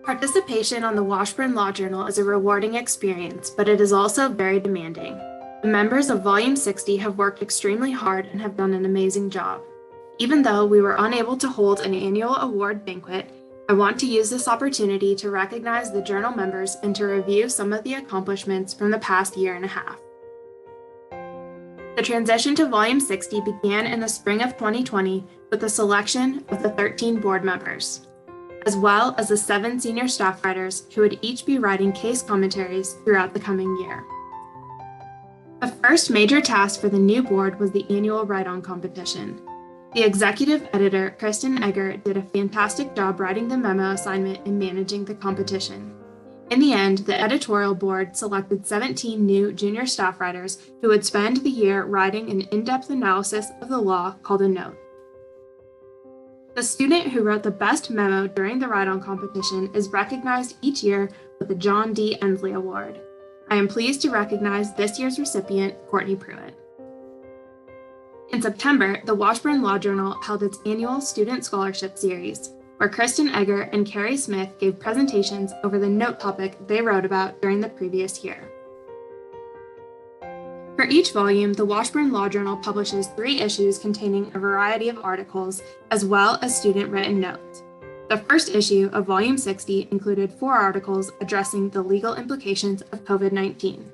Participation on the Washburn Law Journal is a rewarding experience, but it is also very demanding. The members of Volume 60 have worked extremely hard and have done an amazing job. Even though we were unable to hold an annual award banquet, I want to use this opportunity to recognize the journal members and to review some of the accomplishments from the past year and a half. The transition to Volume 60 began in the spring of 2020 with the selection of the 13 board members, as well as the 7 senior staff writers who would each be writing case commentaries throughout the coming year. The first major task for the new board was the annual write-on competition. The executive editor, Kristen Egger, did a fantastic job writing the memo assignment and managing the competition. In the end, the editorial board selected 17 new junior staff writers who would spend the year writing an in-depth analysis of the law called a note. The student who wrote the best memo during the write-on competition is recognized each year with the John D. Ensley Award. I am pleased to recognize this year's recipient, Courtney Pruitt. In September, the Washburn Law Journal held its annual Student Scholarship Series, where Kristen Egger and Carrie Smith gave presentations over the note topic they wrote about during the previous year. For each volume, the Washburn Law Journal publishes 3 issues containing a variety of articles, as well as student-written notes. The first issue of Volume 60 included 4 articles addressing the legal implications of COVID-19.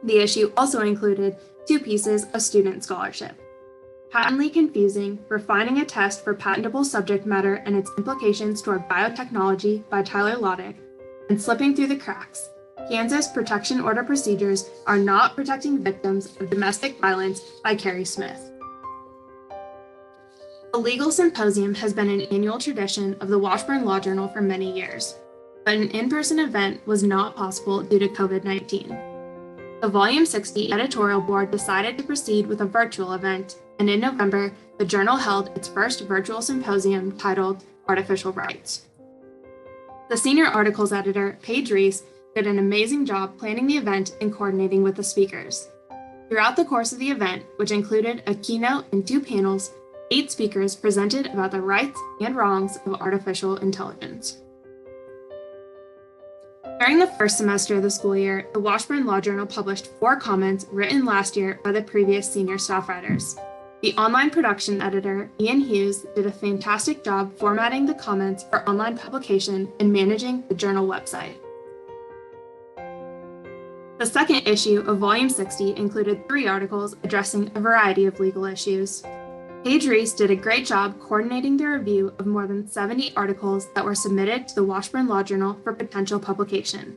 The issue also included 2 pieces of student scholarship: Patently Confusing, Refining a Test for Patentable Subject Matter and Its Implications Toward Biotechnology by Tyler Loddick, and Slipping Through the Cracks, Kansas Protection Order Procedures Are Not Protecting Victims of Domestic Violence by Carrie Smith. The Legal Symposium has been an annual tradition of the Washburn Law Journal for many years, but an in-person event was not possible due to COVID-19. The Volume 60 editorial board decided to proceed with a virtual event, and in November, the journal held its first virtual symposium titled Artificial Rights. The senior articles editor, Paige Reese, did an amazing job planning the event and coordinating with the speakers. Throughout the course of the event, which included a keynote and 2 panels, 8 speakers presented about the rights and wrongs of artificial intelligence. During the first semester of the school year, the Washburn Law Journal published 4 comments written last year by the previous senior staff writers. The online production editor, Ian Hughes, did a fantastic job formatting the comments for online publication and managing the journal website. The second issue of Volume 60 included 3 articles addressing a variety of legal issues. Paige Reese did a great job coordinating the review of more than 70 articles that were submitted to the Washburn Law Journal for potential publication.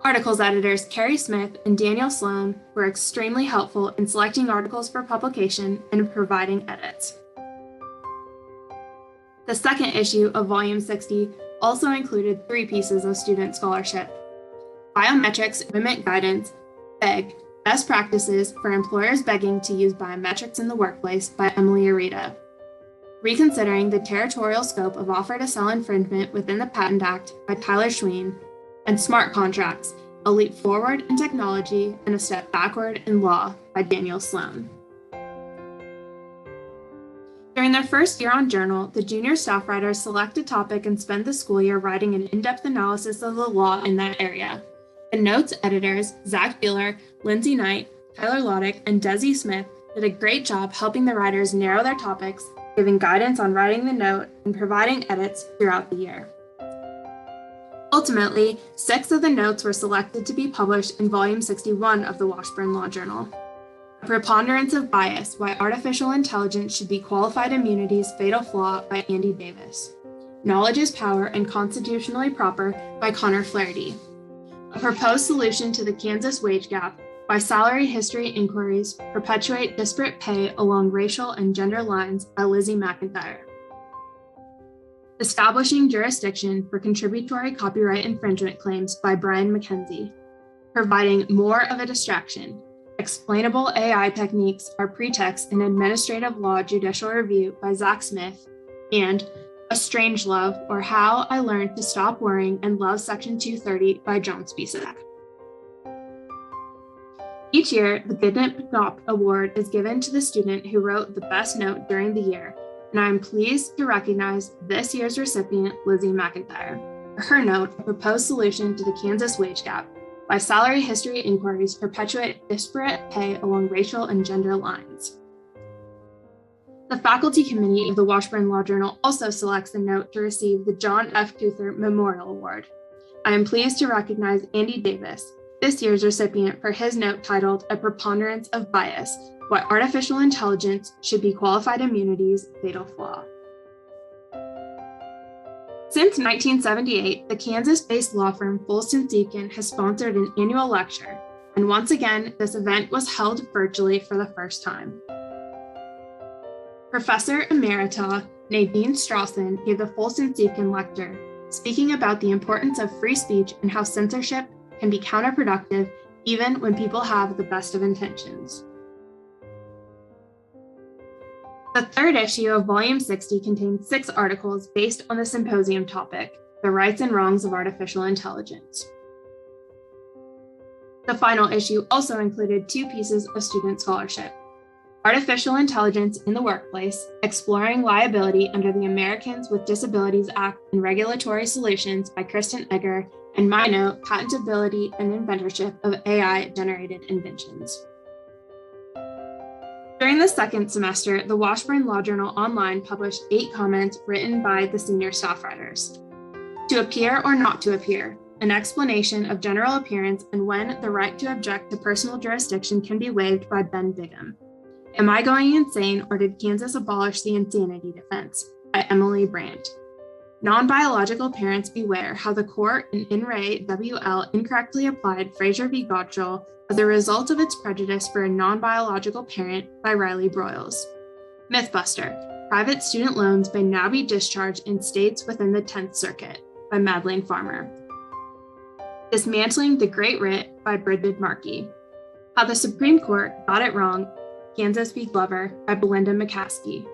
Articles editors Carrie Smith and Daniel Sloan were extremely helpful in selecting articles for publication and in providing edits. The second issue of Volume 60 also included 3 pieces of student scholarship: Biometrics Employment Guidance, BEG, Best Practices for Employers Begging to Use Biometrics in the Workplace by Emily Arita, Reconsidering the Territorial Scope of Offer to Sell Infringement Within the Patent Act by Tyler Schween, and Smart Contracts, A Leap Forward in Technology and a Step Backward in Law by Daniel Sloan. During their first year on Journal, the junior staff writers select a topic and spend the school year writing an in-depth analysis of the law in that area. The notes editors, Zach Beeler, Lindsay Knight, Tyler Loddick, and Desi Smith did a great job helping the writers narrow their topics, giving guidance on writing the note, and providing edits throughout the year. Ultimately, 6 of the notes were selected to be published in Volume 61 of the Washburn Law Journal. A Preponderance of Bias, Why Artificial Intelligence Should Be Qualified Immunity's Fatal Flaw by Andy Davis. Knowledge is Power and Constitutionally Proper by Connor Flaherty. A Proposed Solution to the Kansas Wage Gap, Why Salary History Inquiries Perpetuate Disparate Pay Along Racial and Gender Lines by Lizzie McIntyre. Establishing Jurisdiction for Contributory Copyright Infringement Claims by Brian McKenzie. Providing More of a Distraction. Explainable AI Techniques Are Pretext in Administrative Law Judicial Review by Zach Smith, and A Strange Love, or How I Learned to Stop Worrying and Love Section 230 by John Spisak. Each year, the Goodnight Knop Award is given to the student who wrote the best note during the year, and I am pleased to recognize this year's recipient, Lizzie McIntyre. for her note, A Proposed Solution to the Kansas Wage Gap, Why Salary History Inquiries Perpetuate Disparate Pay Along Racial and Gender Lines. The faculty committee of the Washburn Law Journal also selects the note to receive the John F. Cuther Memorial Award. I am pleased to recognize Andy Davis, this year's recipient, for his note titled A Preponderance of Bias, Why Artificial Intelligence Should Be Qualified Immunity's Fatal Flaw. Since 1978, the Kansas-based law firm Folston Deakin has sponsored an annual lecture, and once again, this event was held virtually for the first time. Professor Emerita Nadine Strawson gave the Folston Deakin lecture, speaking about the importance of free speech and how censorship can be counterproductive even when people have the best of intentions. The third issue of Volume 60 contains 6 articles based on the symposium topic, The Rights and Wrongs of Artificial Intelligence. The final issue also included 2 pieces of student scholarship. Artificial Intelligence in the Workplace, Exploring Liability Under the Americans with Disabilities Act and Regulatory Solutions by Kristen Egger, and my note, Patentability and Inventorship of AI-Generated Inventions. During the second semester, the Washburn Law Journal Online published 8 comments written by the senior staff writers. To appear or not to appear, an explanation of general appearance and when the right to object to personal jurisdiction can be waived by Ben Bigham. Am I Going Insane, or Did Kansas Abolish the Insanity Defense? By Emily Brandt. Non-biological parents beware how the court in In Re WL incorrectly applied Fraser v. Gottschall as a result of its prejudice for a non-biological parent by Riley Broyles. Mythbuster, private student loans may now be discharged in states within the 10th Circuit by Madeleine Farmer. Dismantling the Great Writ by Bridget Markey. How the Supreme Court Got It Wrong, Kansas v. Glover by Belinda McCaskey.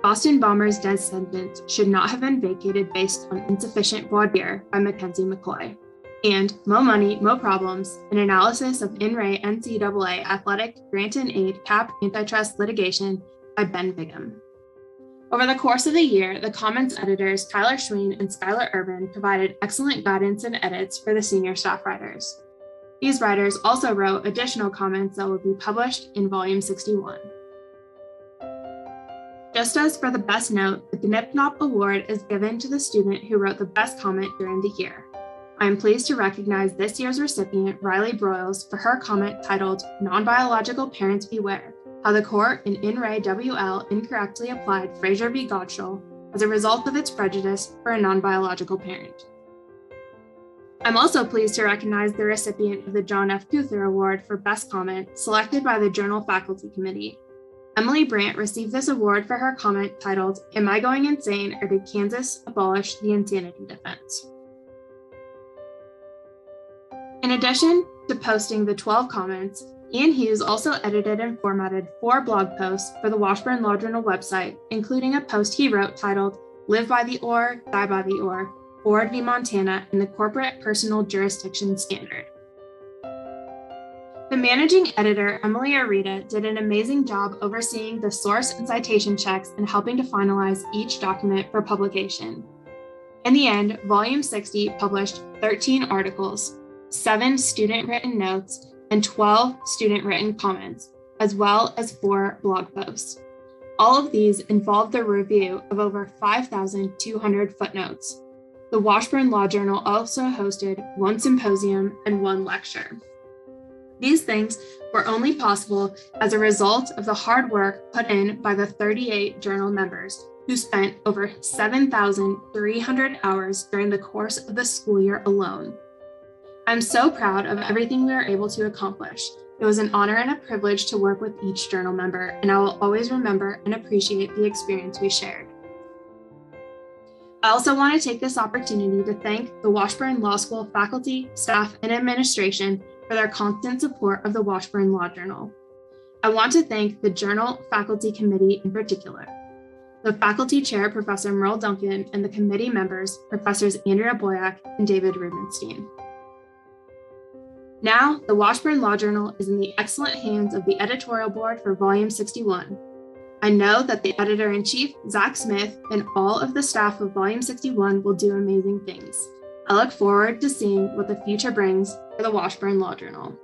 Boston Bombers' death sentence should not have been vacated based on insufficient voir dire by Mackenzie McCoy. And Mo Money, Mo Problems, an analysis of In Re NCAA athletic grant and aid cap antitrust litigation by Ben Bigham. Over the course of the year, the comments editors Tyler Schween and Skylar Urban provided excellent guidance and edits for the senior staff writers. These writers also wrote additional comments that will be published in Volume 61. Just as for the best note, the Gnipnop Award is given to the student who wrote the best comment during the year. I am pleased to recognize this year's recipient, Riley Broyles, for her comment titled Non-Biological Parents Beware, How the Court in Re WL Incorrectly Applied Fraser v. Gottschall as a result of its prejudice for a non-biological parent. I'm also pleased to recognize the recipient of the John F. Cuther Award for Best Comment, selected by the Journal Faculty Committee. Emily Brandt received this award for her comment titled, Am I Going Insane, or Did Kansas Abolish the Insanity Defense? In addition to posting the 12 comments, Ian Hughes also edited and formatted 4 blog posts for the Washburn Law Journal website, including a post he wrote titled, Live by the Oar, Die by the Oar, Ford v. Montana, and the Corporate Personal Jurisdiction Standard. The managing editor, Emily Arita, did an amazing job overseeing the source and citation checks and helping to finalize each document for publication. In the end, Volume 60 published 13 articles, 7 student-written notes, and 12 student-written comments, as well as 4 blog posts. All of these involved the review of over 5,200 footnotes. The Washburn Law Journal also hosted 1 symposium and 1 lecture. These things were only possible as a result of the hard work put in by the 38 journal members who spent over 7,300 hours during the course of the school year alone. I'm so proud of everything we were able to accomplish. It was an honor and a privilege to work with each journal member, and I will always remember and appreciate the experience we shared. I also want to take this opportunity to thank the Washburn Law School faculty, staff, and administration for their constant support of the Washburn Law Journal. I want to thank the Journal Faculty Committee in particular, the faculty chair, Professor Merle Duncan, and the committee members, Professors Andrea Boyack and David Rubenstein. Now, the Washburn Law Journal is in the excellent hands of the editorial board for Volume 61. I know that the editor-in-chief, Zach Smith, and all of the staff of Volume 61 will do amazing things. I look forward to seeing what the future brings for the Washburn Law Journal.